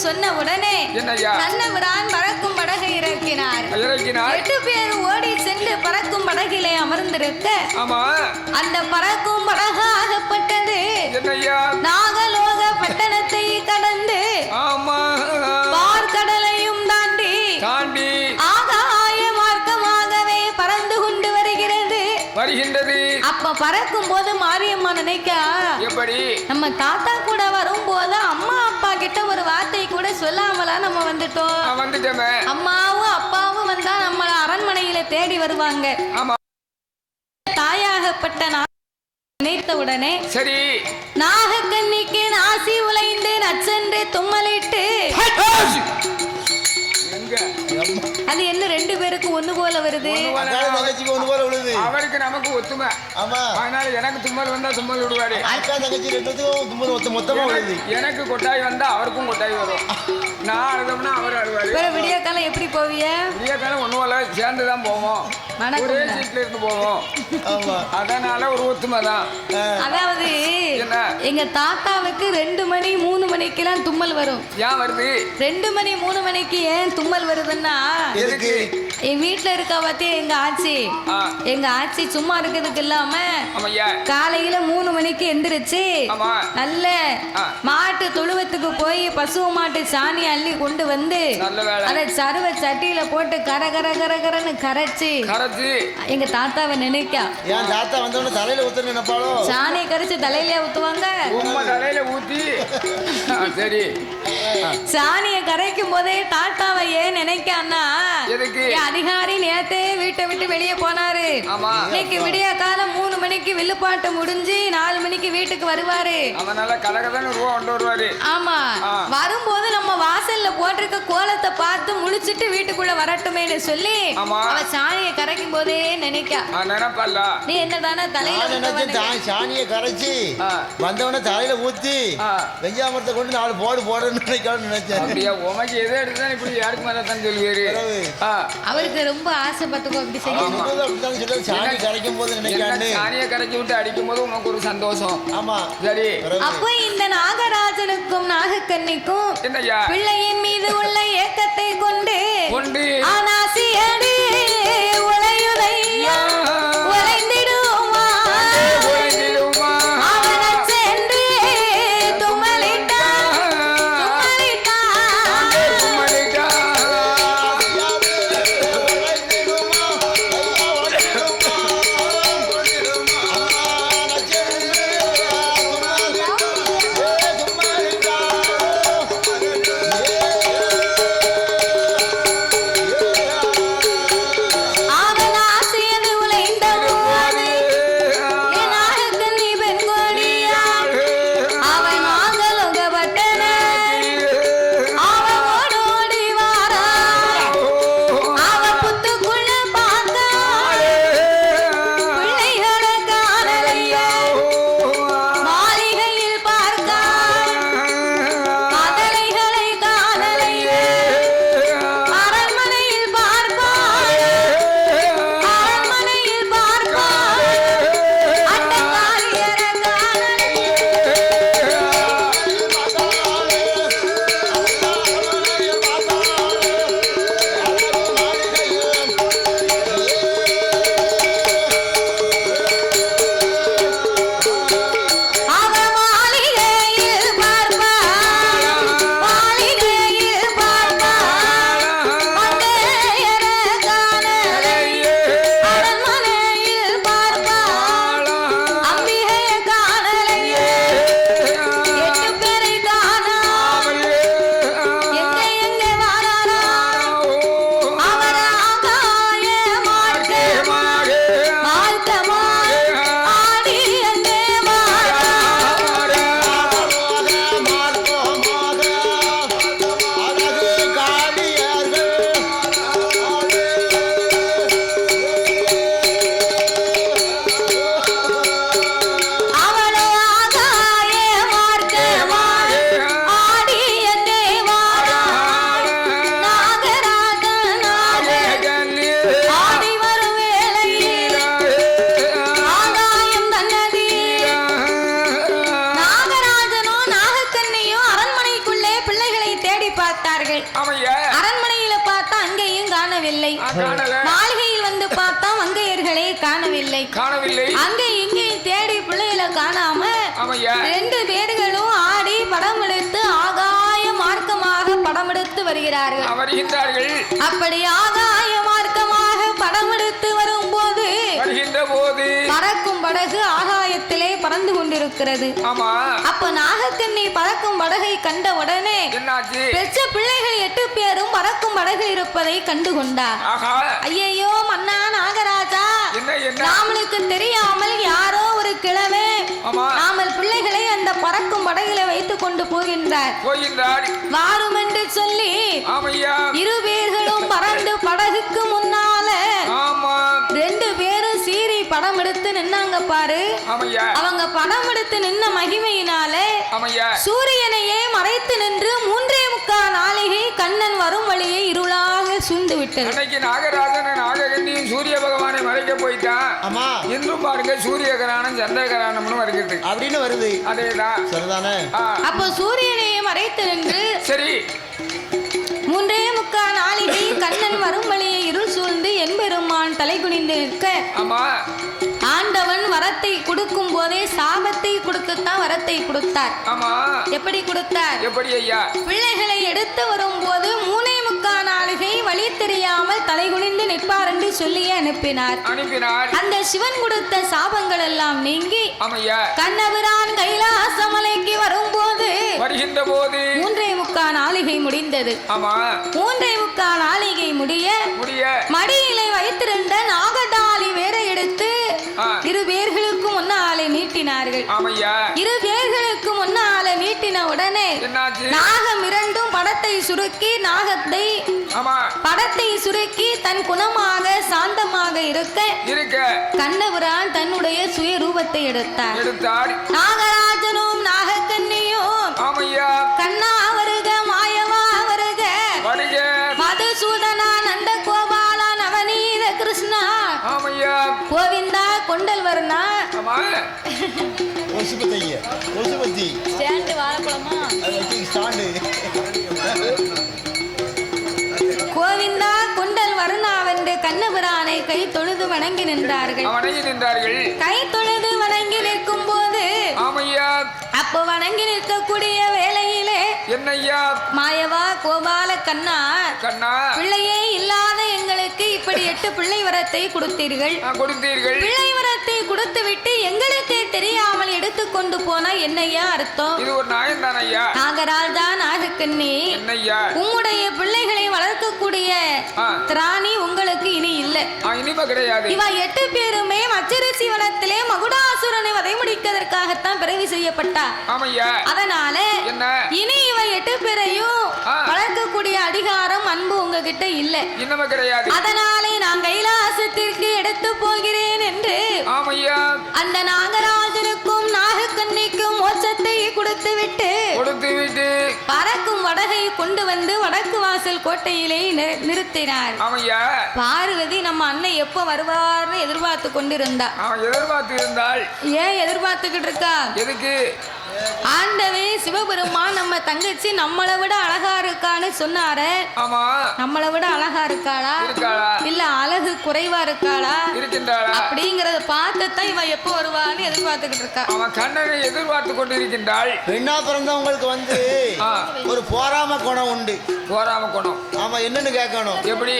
சொன்ன உடனே கண்ணபிரான் பறக்கும் படகை இறக்கினார். 8 பேர் ஓடி சென்று பறக்கும் படகிலே அமர்ந்திருக்க அந்த பறக்கும் படகாகப்பட்டது நாகலோக பட்டணத்தை கடந்து பார்க்கடலையும் தாண்டி ஆகாய மார்க்கமாகவே பறந்து கொண்டு வருகிறது. அப்ப பறக்கும் போது மாரியம்மா நினைக்கா, நம்ம தாத்தா கூட வரும்போது அம்மா அப்பா கிட்ட ஒரு வார்த்தை கூட சொல்லாமலா நம்ம வந்துட்டோம். அம்மாவும் அப்பாவும் வந்தா நம்மள அரண்மனையில தேடி வருவாங்க. தாயாகப்பட்ட நினைத்தவுடனே சரி நாகக்கன்னிக்கு நாசி உலைந்து நச்சென்று தும்மலிட்டு அது என்ன 2 பேருக்கு ஒண்ணு போல வருது. அவருக்கு நமக்கு ஒத்துமை. அதனால எனக்கு தும்மல் வந்தா தும்மல் விடுவாரு. எனக்கு கொட்டாய் வந்தா அவருக்கும் கொட்டாய் வரும். நான் அழுதோம்னா அவர் அழுவாரு. விடிய காலம் எப்படி போவிய? விடிய காலம் ஒண்ணு போல சேர்ந்துதான் போவோம். ஒரே சீட்ல இருந்து போவோம். அதனால ஒரு ஒத்துமை தான். அதாவது எங்க தாத்தாவுக்கு 2 மணி 3 மணிக்கெல்லாம் தும்மல் வரும். ஏன் வருது? 2 மணி 3 மணிக்கு ஏன் தும்மல் வருதுன்னா என் வீட்டுல இருக்க பத்தி எங்க ஆட்சி சும்மா இருக்கிறதுக்கு இல்லாம காலையில 3 மணிக்கு எந்திரிச்சு நல்ல மாட்டு தொழுவத்துக்கு போய் பசு மாட்டு சாணி அள்ளி கொண்டு வந்து அதை சருவ சட்டியில போட்டு கர கர கர கரன்னு கரைச்சு எங்க தாத்தாவை நினைக்கா தலையில ஊத்து நினைப்பாளோ சாணியை கரைச்சு தலையில ஊத்துவாங்க. சரி சாணியை கரைக்கும் போதே தாத்தாவை ஏன் நினைக்கான்னா அதிகாரி நேத்தே வீட்டை விட்டு வெளியே போனாரு. இன்னைக்கு விடிய காலம் 3 மணிக்கு வில்லுப்பாட்டு முடிஞ்சு 4 மணிக்கு வீட்டுக்கு வருவாரு. ஆமா வரும்போது நம்ம வாசல்ல போட்டிருக்க கோலத்தை பார்த்து முழிச்சிட்டு வீட்டுக்குள்ள வரட்டுமேன்னு சொல்லி அவ சாணியை கரைக்கும் போதே நினைக்கா. நீ என்னதானே தலையில சாணியை கரைச்சி வந்தவன தலையில ஊத்தி வெஞ்சாமரத்தை கொண்டு 4 போடு போடுன்னு நினைச்சேன். அவருக்கு ரொம்ப ஆசைப்பட்டுக்கோ அப்படி செய்யணும். சாணி கரைக்கும் போது சாணியை கரைச்சி விட்டு அடிக்கும் போது உனக்கு ஒரு சந்தோஷம். ஆமா சரி. அப்போ இந்த நாகராஜனுக்கும் நாகக்கன்னிக்கும் பிள்ளையின் மீது உள்ள ஏக்கத்தை கொண்டு ஆனாசியடி உலையுதையா உலைந்திடுமா காணவில்லை. காணல. மாளிகையில் வந்து பார்த்தா மங்கையர்களை காணவில்லை. காணவில்லை. அங்க இங்கே தேடி பிள்ளைகளை காணாம ஆமையா 2 பேர்களும் ஆடி படம் எடுத்து ஆகாய மார்க்கமாக படம் எடுத்து வருகிறார்கள். வருகின்றார்கள். அப்படி ஆகாய மார்க்கமாக படம் எடுத்து வரும்போது வருகின்ற போது பறக்கும் படகு ஆகாயத்திலே பறந்து கொண்டிருக்கிறது. ஆமா. அப்ப நாகக்கண்ணி பறக்கும் படகை கண்ட உடனே என்னாச்சு? பெற்ற பிள்ளைகள் 8 பேரும் பறக்கும் படகு இருப்பதை கண்டு கொண்டார். ஐயையோ மன்னா நாகராஜா, நாமளுக்கு தெரியாமல் யாரோ ஒரு கிழமை நாமல் பிள்ளைகளை அந்த பறக்கும் படகுல வைத்துக் கொண்டு போகின்றார். வாரும் என்று சொல்லி 2 பேர்களும் பறந்து படகுக்கு முன்னால 2 பேரும் சீறி படம் எடுத்து நின்னாங்க பாரு. அவங்க படம் எடுத்து நின்ன மகிமையினால சூரியனையே மறைத்து நின்று 3.25 நாளிகை கண்ணன் வரும் வழியை இருளாக சூழ்ந்து விட்டது. அன்னைக்கு நாகராஜன் நாககண்ணியும் சூரிய பகவானை மறைக்க போயிட்டான். ஆமா. இன்றும் பாருங்க சூரிய கிரகணம் சந்திர கிரகணம்னு வருகிறது அப்படின்னு வருது. அதேதான். சரிதானே? அப்போ சூரியனையே மறைத்து நின்று சரி 3.25 நாளிகை கண்ணன் வரும் வழியை இருள் சூழ்ந்து எம்பெருமான் தலை குனிந்து நிற்க ஆமா ஆண்டவன் வரத்தை கொடுக்கும் போதே சாபத்தை கொடுத்துத்தான் வரத்தை கொடுத்தார். ஆமா. எப்படி கொடுத்தார்? எப்படி ஐயா? பிள்ளைகளை எடுத்து வரும்போது 3.25 நாளிகை வழி தெரியாமல் தலை குனிந்து நிற்பார் என்று சொல்லியே அனுப்பினார். அந்த சிவன் கொடுத்த சாபங்கள் எல்லாம் நீங்கி கண்ணபிரான் கைலாசமலைக்கு வரும்போது வருகின்ற போது 3.25 நாளிகை முடிந்தது. 3.25 நாளிகை முடிய மடியிலே வைத்திருந்த நாகடாலி வேற எடுத்து 2 பேர்களுக்கு முன்னாலே நீட்டினார்கள். 2 பேர்களுக்கு முன்னாலே நீட்டின உடனே நாகம் 2ம் படத்தை சுருக்கி படத்தை சுருக்கி தன் குணமாக சாந்தமாக இருக்க கண்ணபிரான் தன்னுடைய சுய ரூபத்தை எடுத்தார். நாகராஜனும் நாகக்கண்ணியும் கண்ணா வருக மாயவா வருக மதுசூதனா நந்த கோபாலா நவநீத கிருஷ்ணா கோவிந்தா கொண்டல் வரணா ஸ்டாண்ட் வாழப்பழமா கோவிந்தா கொண்டல் வருணாவென்று கண்ணபிரானை கை தொழுது வணங்கி நின்றார்கள். கை தொழுது வணங்கி நிற்கும் போது அப்போ வணங்கி நிற்கக்கூடிய வேளையிலே என்னையா மாயவா கோபால கண்ணா பிள்ளையே இல்லாத எங்களுக்கு இப்படி 8 பிள்ளை வரத்தை கொடுத்தீர்கள். பிள்ளை வரத்தை கொடுத்து விட்டு எங்களுக்கு தெரியாமல் எடுத்துக்கொண்டு போனா என்னையா அர்த்தம்? இது ஒரு நியாயம் தான் ஐயா. நாகராஜா நாகக்கண்ணி உம்முடைய பிள்ளைகளை வளர்க்கக்கூடிய திராணி உங்களுக்கு இனி இல்ல. கிடையாது. இவ 8 பேருமே மச்சரிசி வனத்திலே மகுடாசுரனை வதை முடிப்பதற்காகத்தான் பிறவி செய்யப்பட்டா. அதனால இனி இவ 8 பேரையும் வளர்க்கக்கூடிய அதிகாரம் அன்பு உங்ககிட்ட இல்ல. அதனாலே நான் கைலாசத்திற்கு எடுத்து போகிறேன் என்று அந்த நாகராஜனுக்கும் நாகக்கண்ணிக்கும் மோட்சத்தை கொடுத்து விட்டு பறக்கும் வடகை கொண்டு வந்து வடக்கு வாசல் கோட்டையிலே நிறுத்தினார். பார்வதி நம்ம அண்ணன் எப்ப வருவார்னு எதிர்பார்த்து கொண்டிருந்தா. ஏன் எதிர்பார்த்துக்கிட்டு இருக்கா? எதுக்கு? ஆண்டவே சிவபெருமான் நம்ம தங்கச்சி நம்மளை விட அழகா இருக்கான்னு சொன்னாரு. நம்மளை விட அழகா இருக்காளா இல்ல அழகு குறைவா இருக்காளா அப்படிங்கறத பார்த்துதான் இவ எப்ப வருவான்னு எதிர்பார்த்துக்கிட்டு இருக்கா. அவன் கண்ணனை எதிர்பார்த்து கொண்டிருக்கின்றாள். பெண்ணா பிறந்தவங்களுக்கு வந்து ஒரு போராம குணம் உண்டு. போராம குணம். ஆமா. என்னன்னு கேட்கணும். எப்படி?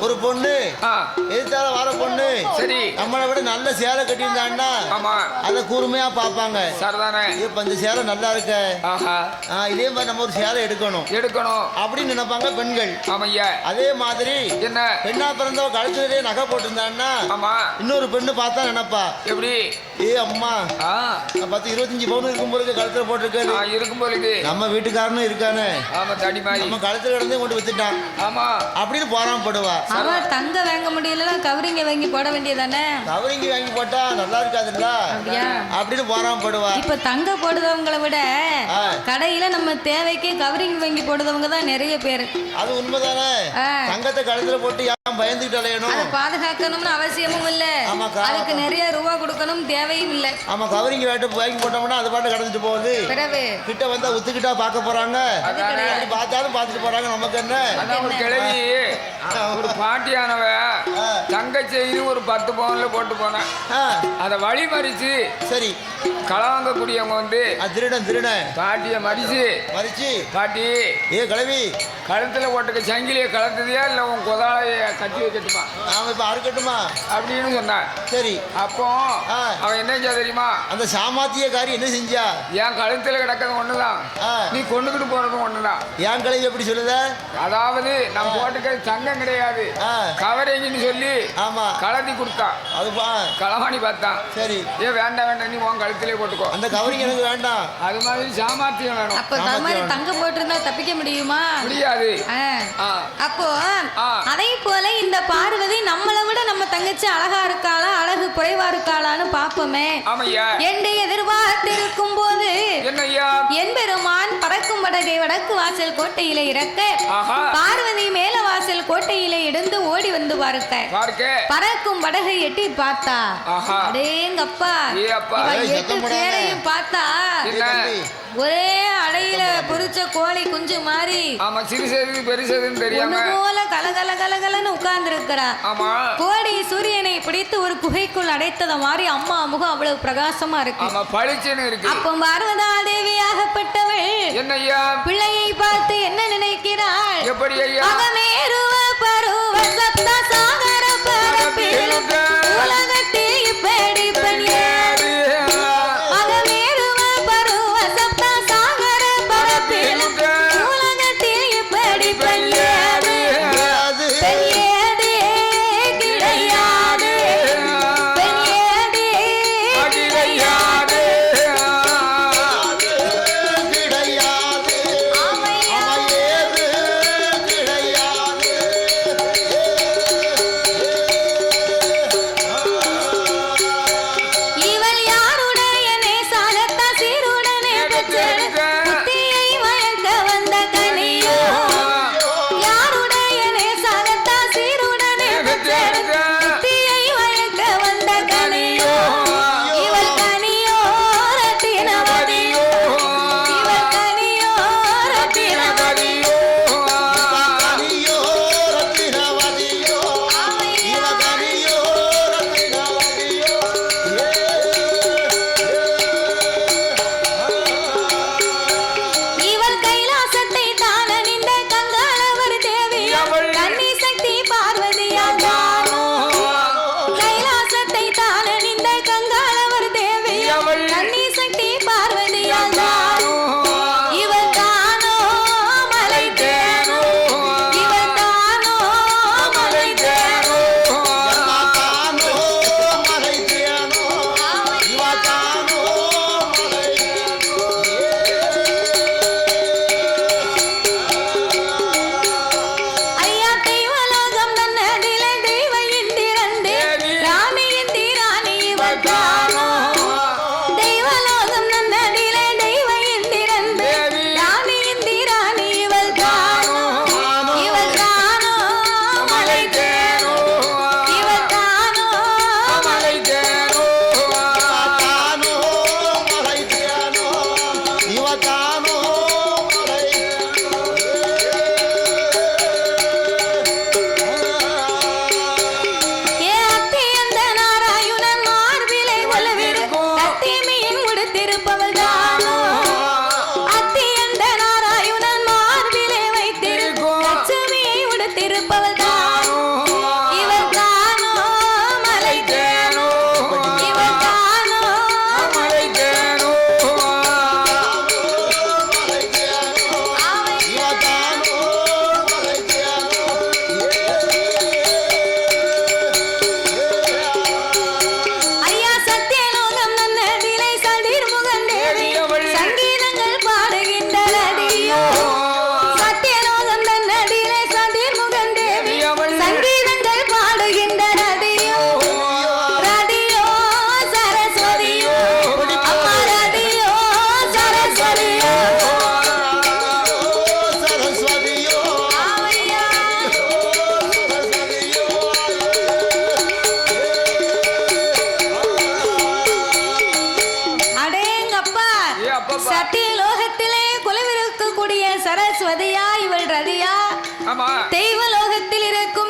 ஒரு பொண்ணு எதிர்த்தால வர பொண்ணு சரி நம்மளை விட நல்ல சேலை கட்டியிருந்தான்னா அதை கூர்மையா பாப்பாங்க. இப்ப இந்த சேலை நல்லா இருக்க இதே மாதிரி நம்ம ஒரு சேலை எடுக்கணும் அப்படின்னு நினைப்பாங்க பெண்கள். அதே மாதிரி என்ன பெண்ணா பிறந்தவ கழுத்துலயே நகை போட்டிருந்தான்னா இன்னொரு பெண்ணு பார்த்தா நினைப்பா எப்படி அம்மா 10-25 பவுன் இருக்கும் போது கழுத்துல போட்டிருக்காரு இருக்கும் போது நம்ம வீட்டுக்காரனும் இருக்கானே நம்ம கழுத்துல கிடந்தே கொண்டு வித்துட்டான் அப்படின்னு போராமப்படுவா. தங்க வாங்க முடியல கவரிங்க வாங்கி போட வேண்டியதானே. கவரிங்க வாங்கி போட்டா நல்லா இருக்காதுல்ல அப்படின்னு போராமப்படுவா. இப்ப தங்க போடுறவங்களை விட கடையில நம்ம தேவைக்கு கவரிங் வாங்கி போடுறவங்க தான் நிறைய பேர். அது உண்மைதானே. தங்கத்தை கழுத்துல போட்டு யாரும் பயந்துகிட்டு அலையணும். அதை பாதுகாக்கணும்னு அவசியமும் இல்ல. அதுக்கு நிறைய ரூபா கொடுக்கணும் தேவையும் இல்ல. ஆமா. கவரிங் ரேட்டு வாங்கி போட்டோம்னா அது பாட்டு கடந்துட்டு போகுது. கிட்ட வந்தா ஒத்துக்கிட்டா பாக்க போறாங்க. பார்த்தாலும் பாத்துட்டு போறாங்க. நமக்கு என்ன கிளவி பாட்டியானவ தங்கச்செய்து ஒரு 10 பவுன்ல போட்டு போனேன். அதை வழி மறிச்சு சரி களை வாங்கக்கூடியவங்க வந்து திருடன் பாட்டிய மறிச்சு பாட்டி கிளவி கழுத்துல போட்டுக்க சங்கிலியை கலத்துதியா இல்ல உன் கொதாளைய கட்டி வைக்கட்டுமா இப்ப அறுக்கட்டுமா அப்படின்னு சொன்னான். சரி அப்போ அவன் என்ன செஞ்சா தெரியுமா? அந்த சாமாத்திய காரி என்ன செஞ்சா? என் கழுத்துல கிடக்கிறது ஒண்ணுதான், நீ கொண்டுகிட்டு போறதும் ஒண்ணுதான். என் கிளவி எப்படி சொல்லுத? அதாவது நான் போட்டுக்கிறது தங்கம் கிடையாது, கவரிங்னு சொல்லி ஆமா கலத்தி கொடுத்தான். அது களவாணி பார்த்தான். சரி வேண்டாம் நீ உன் கழுத்திலே போட்டுக்கோ. அந்த கவரிங் எனக்கு வேண்டாம். அது மாதிரி சாமாத்தியம் வேணும். அப்ப தங்கம் போட்டிருந்தா தப்பிக்க முடியுமா? முடியாது. அப்போ அதே போல இந்த பார்வதி நம்மளை விட நம்ம தங்கச்சி அழகா இருக்காளா அழகு குறைவா இருக்காளான்னு பாப்போமே. என்று எதிர்பார்த்திருக்கும் போது என்பெருமான் பறக்கும் படகை வடக்கு வாசல் கோட்டையிலே இறக்க பார்வதி மேல வாசல் கோட்டையிலே இடந்து ஓடி வந்து பார்க்க பறக்கும் படகை எட்டி பார்த்தா அடேங்கப்பா 8 பேரையும் பார்த்தா ஒரே அடையில பொரிச்ச கோழி குஞ்சு மாதிரி போல கலகலன்னு உட்கார்ந்து இருக்கிறா. கோழி சூரியனை பிடித்து ஒரு குகைக்குள் அடைத்தத மாதிரி அம்மா முகம் அவ்வளவு பிரகாசமா இருக்கு. அப்ப பார்வதா தேவியாகப்பட்டவள் பிள்ளையை பார்த்து என்ன நினைக்கிறாள்? அகமேருவ பருவ சப்த சாகர பரப்பில் உலகத்தில் இப்படி பணியாது.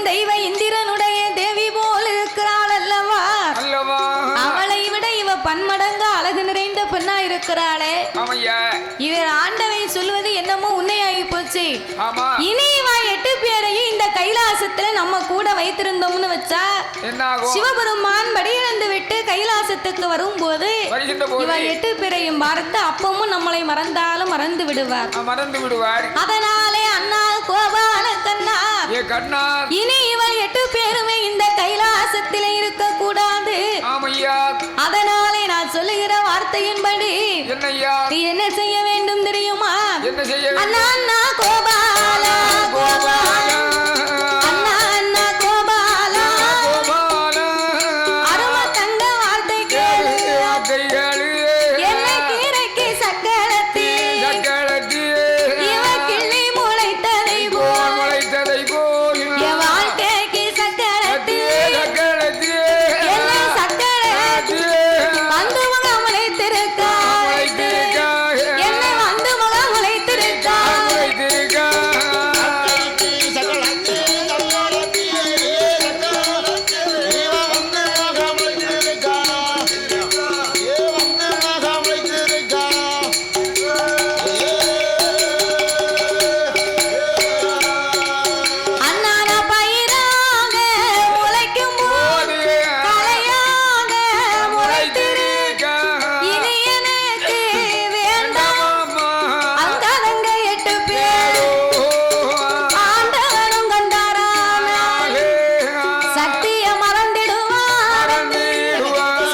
பெரும் தெய்வ இந்திரனுடைய தேவி போல் இருக்கிறாள் அல்லவா அல்லவா அவளை விட இவ பன்மடங்கு அழகு நிறைந்த பெண்ணா இருக்கிறாளே ஆமையா இவர் ஆண்டவை சொல்வது என்னமோ உண்மையாகி போச்சு ஆமா இனி இவ 8 பேரையும் இந்த கைலாசத்துல நம்ம கூட வைத்திருந்தோம்னு வச்சா என்ன ஆகும் சிவபெருமான் படியிழந்து விட்டு கைலாசத்துக்கு வரும்போது இவ 8 பேரையும் பார்த்து அப்பவும் நம்மளை மறந்தாலும் மறந்து விடுவார் அதனாலே அண்ணா கோபால கண்ணா கண்ணா இனி இவள் 8 பேருமே இந்த கைலாசத்திலே இருக்க கூடாது ஆமையா அதனாலே நான் சொல்லுகிற வார்த்தையின்படி என்னையா நீ என்ன செய்ய வேண்டும் தெரியுமா என்ன செய்ய அண்ணா அண்ணா கோபால கோபால அண்ணா அண்ணா கோபால கோபால அரும தங்க வார்த்தை கேளு என்ன கீரைக்கு சக்கரத்தி இவ கிள்ளி முளைத்ததை போல் என் வாழ்க்கைக்கு சக்கரத்தி என்ன சக்கரத்தி வந்து முகம் முளைத்திருக்கா என்ன வந்து முகம் முளைத்திருக்கா அண்ணான பயிராக முளைக்கும் போது கலையாக முளைத்திருக்க இனி எனக்கு வேண்டாம் அங்கதங்க 8 பேர் ஆண்டவனும் கண்டாரான சத்திய மறந்திடுவார்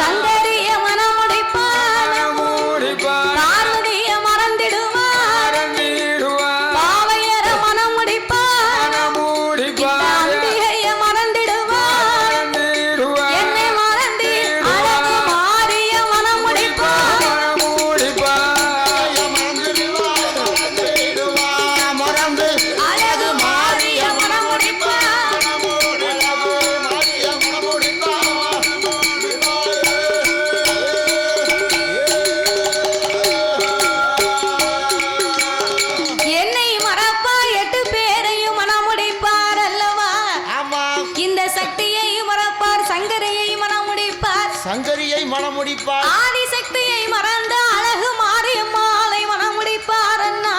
சங்கரிய மனமுடிப்பார் பார்வதிய மறந்திடுவார் பாவையர மனமுடிப்பார் அம்பிகைய மறந்திடுவார் என்னை மறந்து அழகு மாறிய மனமுடிப்பார் அழகு மாறிய மனமுடிப்பார் என்னை மறப்பார் 8 பேரையும் மனமுடிப்பார் அல்லவா இந்த சக்தியை மறப்பார் சங்கரையை மனமுடிப்பார் சங்கரியை மணமுடிப்பார் ஆதிசக்தியை மறந்த அழகு மாரியம்மாளை மனமுடிப்பார் அண்ணா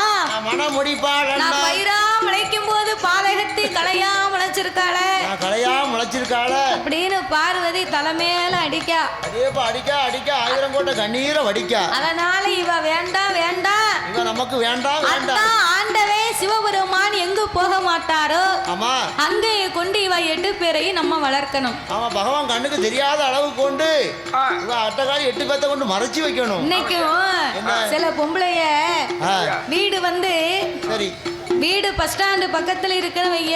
மணமுடிப்பாள் நான் பயிரா முளைக்கும் போது பாலகத்தி கலையா முளைச்சிருக்காளே கலையா முளைச்சிருக்காள அப்படின்னு பார்வதி தலைமையில அடிக்கா அதேப்பா அடிக்க அடிக்க 1000 கோட்டை கண்ணீரை வடிக்கா அதனால இவ வேண்டாம் வேண்டாம் இவன் நமக்கு வேண்டாம் வேண்டாம் அதான் ஆண்டவே சிவபெருமான் எங்கு போக மாட்டாரோ ஆமா அங்கே கொண்டு இவ 8 பேரையும் நம்ம வளர்க்கணும் ஆமா பகவான் கண்ணுக்கு தெரியாத அளவு கொண்டு இவன் அட்டகாலி 8 பேத்தை கொண்டு மறைச்சு வைக்கணும் இன்னைக்கும் சில பொம்பளைய வீடு வந்து சரி வீடு பஸ் ஸ்டாண்டு பக்கத்துல இருக்கிறவைய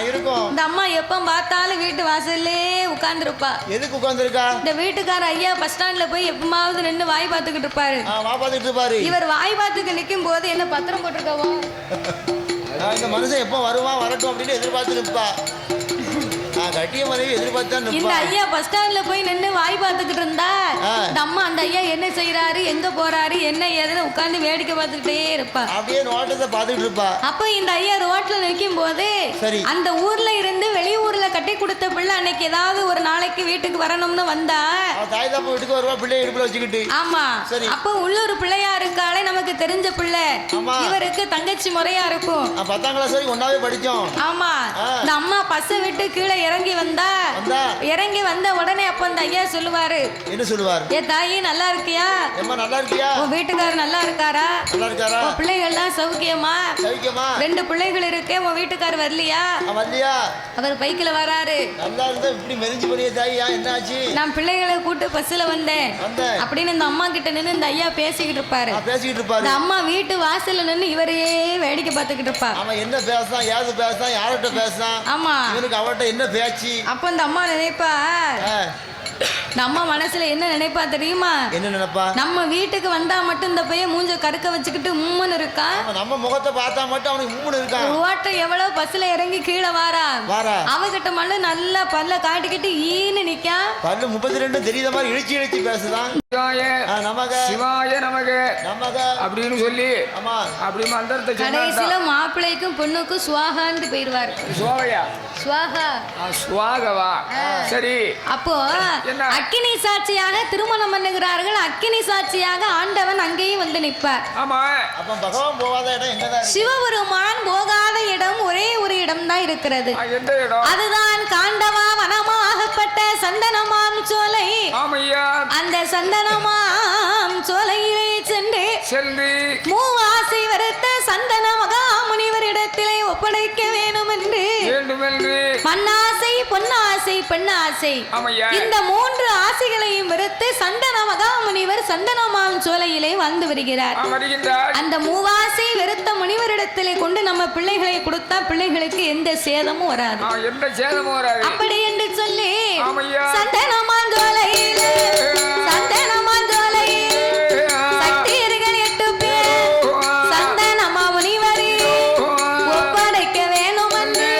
இருக்கும் இந்த அம்மா எப்ப பார்த்தாலும் வீட்டு வாசல்லே உட்கார்ந்துருப்பா எதுக்கு உட்கார்ந்துருக்கா இந்த வீட்டுக்கார ஐயா பஸ் ஸ்டாண்ட்ல போய் எப்பமாவது நின்று வாய் பார்த்துக்கிட்டு இருப்பாரு பார்த்துக்கிட்டு இருப்பாரு இவர் வாய் பார்த்துக்கு நிக்கும் போது என்ன பத்திரம் போட்டிருக்கவோ இந்த மனுஷன் எப்போ வருவான் வரட்டும் அப்படின்னு எதிர்பார்த்து நிற்பா கட்டிய மனைவி எதிர்பார்த்தா இந்த ஐயா பஸ் ஸ்டாண்ட்ல போய் நின்று வாய் பார்த்துக்கிட்டு இருந்தா இந்த அம்மா அந்த ஐயா என்ன செய்யறாரு எங்க போறாரு என்ன ஏதுன்னு உட்கார்ந்து வேடிக்கை பார்த்துக்கிட்டே இருப்பா அப்படியே ரோட்டத்தை பார்த்துக்கிட்டு இருப்பா அப்ப இந்த ஐயா ரோட்ல நிற்கும் போது அந்த ஊர்ல இருந்து வெளியூர்ல கட்டி கொடுத்த பிள்ளை அன்னைக்கு ஏதாவது ஒரு நாளைக்கு வீட்டுக்கு வரணும்னு வந்தா தாய் தாப்பா வீட்டுக்கு வருவா பிள்ளை இடுப்புல வச்சுக்கிட்டு ஆமா அப்ப உள்ளூர் பிள்ளையா இருக்காளே நமக்கு தெரிஞ்ச பிள்ளை இவருக்கு தங்கச்சி முறையா இருக்கும் 10ஆம் கிளாஸ் வரைக்கும் ஒன்னாவே படிச்சோம் ஆமா இந்த அம்மா பஸ்ஸை விட்டு கீழே இறங்கி வந்தா இறங்கி வந்த உடனே அப்ப அந்த ஐயா சொல்லுவாரு என்ன சொல்லுவாரு ஏ தாயி நல்லா இருக்கியா நல்லா இருக்கியா உன் வீட்டுக்காரர் நல்லா இருக்காரா உன் பிள்ளைகள் எல்லாம் சௌக்கியமா 2 பிள்ளைகள் இருக்கே உன் வீட்டுக்காரர் வரலையா அவர் பைக்கில வராரு நல்லா இருந்தா இப்படி மெரிஞ்சு போறியே தாயா என்னாச்சு நான் பிள்ளைகளை கூட்டு பஸ்ல வந்தேன் அப்படின்னு இந்த அம்மா கிட்ட நின்னு இந்த ஐயா பேசிக்கிட்டு இருப்பாரு இந்த அம்மா வீட்டு வாசல்ல நின்னு இவரையே வேடிக்கை பார்த்துக்கிட்டு இருப்பா அவன் என்ன பேசுறான் யாரு பேசுறான் யார்கிட்ட பேசுறான் ஆமா இவனுக்கு அவட்ட என்ன பேச்சு அப்ப இந்த அம்மா நினைப்பா நம்ம மனசுல என்ன நினைப்பா தெரியுமா என்ன நினைப்பா நம்ம வீட்டுக்கு வந்தா மட்டும் இந்த பையன் மூஞ்ச கருக்க வச்சுக்கிட்டு உம்முன்னு இருக்கா நம்ம முகத்தை பார்த்தா மட்டும் அவனுக்கு உம்முன்னு இருக்கான் ஓட்ட எவ்வளவு பஸ்ல இறங்கி கீழே வாரா அவகிட்ட மட்டும் நல்லா பல்ல காட்டிக்கிட்டு ஈன்னு நிக்கா பல்லு 32 தெரியாத மாதிரி இழுச்சி இழுச்சி பேசுதான் சிவாய நமக அப்படின்னு சொல்லி அப்படி மந்திரத்தை கடைசியில மாப்பிள்ளைக்கும் பொண்ணுக்கும் சுவாகான்னு போயிருவார். சுவாகையா? சுவாகா. சுவாகவா? சரி. அப்போ அக்கினி சாட்சியாக திருமணம் பண்ணுகிறார்கள். அக்கினி சாட்சியாக ஆண்டவன் அங்கேயும் வந்து நிற்பார். ஆமா. அப்ப பகவான் போகாத இடம் எங்கதான்? சிவபெருமான் போகாத இடம் ஒரே ஒரு இடம் தான் இருக்கிறது. எந்த இடம்? அதுதான் காண்டவா வனமாகப்பட்ட சந்தனமாம் சோலை. அந்த சந்தனமாம் சோலையிலே சென்று மூவாசை வருத்த சந்தன மகாமுனிவரிடத்திலே ஒப்படைக்க வேண்டும் என்று மண்ணாசை பொன்னாசை பெண்ணாசை இந்த 3 ஆசைகளையும் வெறுத்து சந்தன மகாமுனிவர் சந்தனமாம் சோலையிலே வாழ்ந்து வருகிறார். அந்த மூவாசை வெறுத்த முனிவரிடத்திலே கொண்டு நம்ம பிள்ளைகளை கொடுத்தா பிள்ளைகளுக்கு எந்த சேதமும் வராது. அப்படி என்று சொல்லி சந்தனமாம் சோலையிலே சந்தனமாம் சோலையிலே சக்தியர்கள் 8 பேர் சந்தனமா முனிவரே ஒப்படைக்க வேணும் என்று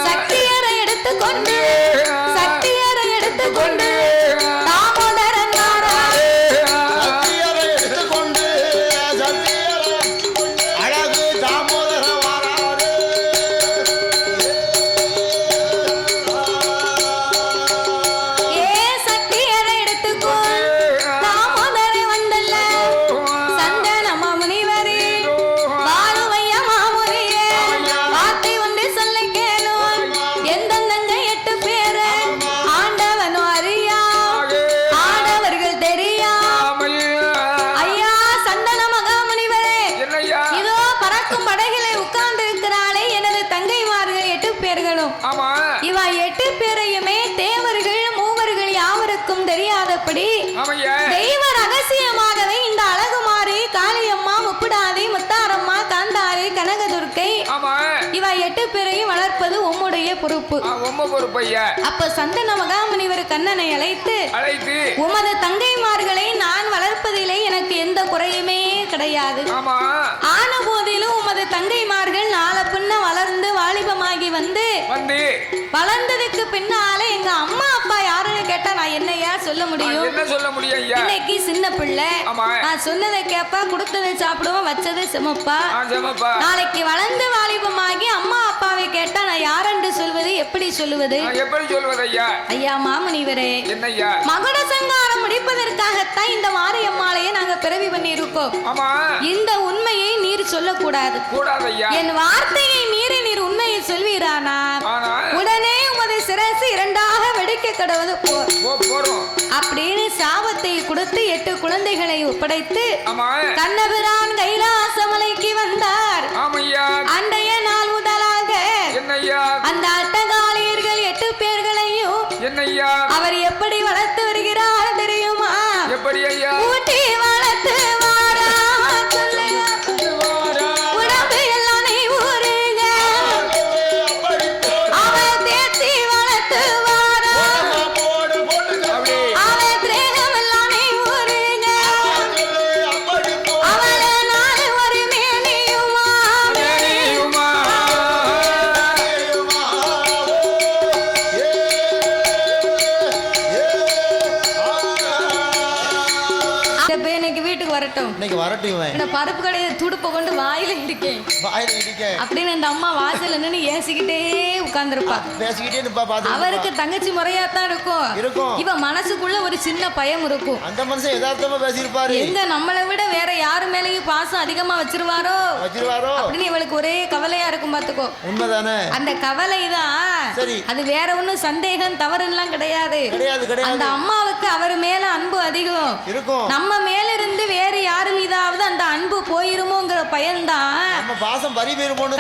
சக்தியரை எடுத்துக்கொண்டு தாமோதரன் சக்தியரை எடுத்துக்கொண்டு அழகு தாமோதரன் வாராரு. சக்தியரை எடுத்துக்கோ தாமோதரை வந்தல்ல சந்தனமா முனிவரே வாழுவைய மாமுனியே வார்த்தை ஒன்று சொல்ல கேளும். எந்தெந்த 8 பேரு ஆண்டவனோ அறியா ஆடவர்கள் தெரியா. ஐயா சந்தன மகாமுனிவரே இதோ பறக்கும் படகிலே உட்கார்ந்து இருக்கிறாளே எனது தங்கைமார்கள் 8 பேர்களும். இவ 8 பேரையுமே தேவர்கள் மூவர்கள் யாவருக்கும் தெரியாதபடி தெய்வ ரகசியமாகவே இந்த அழகுமாரி காளியம்மா முப்புடாதி முத்தாரம்மா காந்தாரி கனகதுர்க்கை இவ 8 பேரையும் வளர்ப்பது உம்முடைய பொறுப்பு. அப்ப சந்தன மகாமுனிவர் கண்ணனை அழைத்து உமது தங்கைமார்களை நான் வளர்ப்பதிலே எனக்கு எந்த குறையுமே கிடையாது. ஆன போதிலும் உமது தங்கைமார்கள் நாள பின்ன வளர்ந்து வாலிபமாகி வந்து வளர்ந்ததுக்கு பின்னாலே எங்க அம்மா அப்பா யாருன்னு கேட்டா நான் என்னையா சொல்ல முடியும்? இன்னைக்கு சின்ன பிள்ளை நான் சொன்னதை கேப்பா கொடுத்ததை சாப்பிடுவோம் வச்சதை செமப்பா. நாளைக்கு வளர்ந்து வாலிபமாகி அம்மா அப்பாவை கேட்டா நான் யாரென்று சொல்வது எப்படி சொல்லுவது? ஐயா மாமுனிவரே மகுட சங்காரம் முடிப்பதற்காகத்தான் இந்த மாரியம்மாளையே நாங்க பிறவி பண்ணி இருக்கோம். இந்த உண்மையை நீர் சொல்லக்கூடாது. என் வார்த்தையை மீறி நீர் உண்மையை சொல்வீரானா உடனே உமது சிரசு 2ஆக வெடிக்க கடவுது அப்படின்னு சாபத்தை கொடுத்து 8 குழந்தைகளை ஒப்படைத்து கண்ணபிரான் கைலாசமலைக்கு வந்தார். அன்றைய நாள் முதலாக அந்த அட்டகாளியர்கள் 8 பேர்களையும் அவர் எப்படி வளர்த்து வருகிறார் தெரியுமா? ஊட்டி வளர்த்து வாரா உடம்பு எல்லாம் நீ ஊருங்க அவன் தேர்ச்சி வளர்த்து வாரா அவன் திரேகம் எல்லாம் நீ ஊருங்க அவளை நாடு ஒரு மேனியுமா பருப்பு கடையை துடுப்ப கொண்டு வாயில இடிக்கேன் அப்படின்னு இந்த அம்மா வாசல்ல நின்று ஏசிக்கிட்டே உட்கார்ந்துருப்பா. அவருக்கு தங்கச்சி முறையாத்தான் இருக்கும். இவ மனசுக்குள்ள ஒரு சின்ன பயம் இருக்கும். அந்த மனுஷன் யதார்த்தமா பேசியிருப்பாரு. எங்க நம்மளை விட வேற யாரு மேலேயும் பாசம் அதிகமா வச்சிருவாரோ அப்படின்னு இவளுக்கு ஒரே கவலையா இருக்கும். பாத்துக்கோ உண்மைதானே? அந்த கவலை தான். அது வேற ஒண்ணும் சந்தேகம் தவறு எல்லாம் கிடையாது. அந்த அம்மாவுக்கு அவர் மேல அன்பு அதிகம் இருக்கும். நம்ம மேல இருந்து வேற யாரு மீதாவது அந்த அன்பு போயிருமோங்கிற பயன்தான்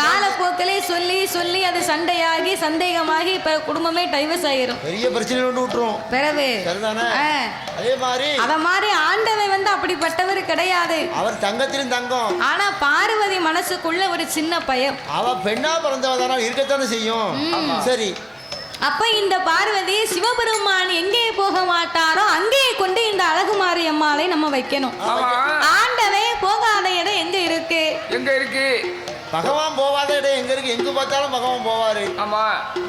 காலப்போக்கிலே சொல்லி சொல்லி அது சண்டையாகி சந்தேகமாகி இப்ப குடும்பமே டைவர்ஸ் ஆயிரும். பெரிய பிரச்சனை விட்டுரும். பிறகு அத மாதிரி ஆண்டவன் வந்து அப்படிப்பட்டவர் கிடையாது. அவர் தங்கத்திலும் தங்கம். ஆனா பார்வதி மனசுக்குள்ள ஒரு சின்ன பயம். அவ பெண்ணா பிறந்தவதான இருக்கத்தானே செய்யும். சரி. அப்ப இந்த பார்வதி சிவபெருமான் எங்கே போக மாட்டாரோ அங்கே கொண்டு இந்த அழகுமாரி அம்மாளை நம்ம வைக்கணும். ஆண்டவே போகாத இடம் எங்க இருக்கு? பகவான் போகாத இடம் எங்க இருக்கு? எங்க பார்த்தாலும் பகவான் போவாரு. ஆமா.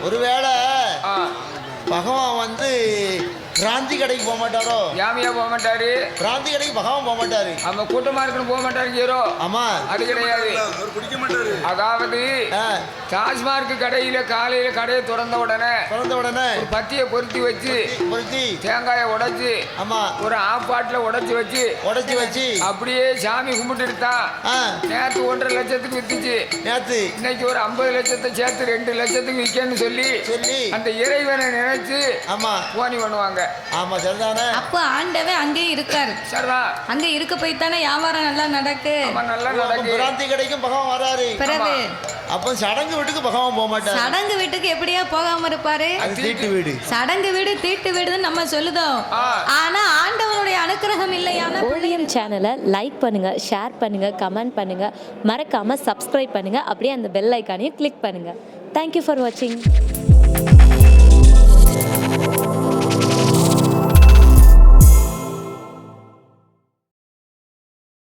ஒருவேளை பகவான் வந்து பிராந்தி கடைக்கு போக மாட்டாரோ? யாமையா போக மாட்டாரு. பிராந்தி கடைக்கு பகவான் போக மாட்டாரு. நம்ம கூட்டமா இருக்குன்னு போக மாட்டாரு ஹீரோ. ஆமா, அது கிடையாது. அதாவது டாஸ்மார்க் கடையில காலையில கடையை திறந்த உடனே ஒரு பத்தியை பொருத்தி வச்சு தேங்காயை உடைச்சு ஒரு ஆப்பாட்டுல உடைச்சு வச்சு அப்படியே சாமி கும்பிட்டு எடுத்தா நேத்து 1.5 லட்சத்துக்கு வித்துச்சு. நேத்து இன்னைக்கு ஒரு 50 லட்சத்தை சேர்த்து 2 லட்சத்துக்கு விற்கன்னு சொல்லி அந்த இறைவனை நினைச்சு போனி பண்ணுவாங்க. ஆமா சரிதானே. அப்ப ஆண்டவன் அங்கே இருக்காரு. சரிதான். அங்க இருக்க போய் தானே வியாபாரம் நல்லா நடக்கு. நல்லா நடக்கு. பிராந்தி கடைக்கும் பகவான் வராரு. பிறகு அப்ப சடங்கு வீட்டுக்கு பகவான் போக மாட்டாரு. சடங்கு வீட்டுக்கு எப்படியா போகாம இருப்பாரு? தீட்டு வீடு. சடங்கு வீடு தீட்டு வீடுன்னு நம்ம சொல்லுதோம். ஆனா ஆண்டவனுடைய அனுக்கிரகம் இல்லையான ஓவியம் சேனலை லைக் பண்ணுங்க, ஷேர் பண்ணுங்க, கமெண்ட் பண்ணுங்க, மறக்காம சப்ஸ்கிரைப் பண்ணுங்க, அப்படியே அந்த பெல் ஐக்கானையும் கிளிக் பண்ணுங்க. தேங்க்யூ ஃபார் வாட்சிங்.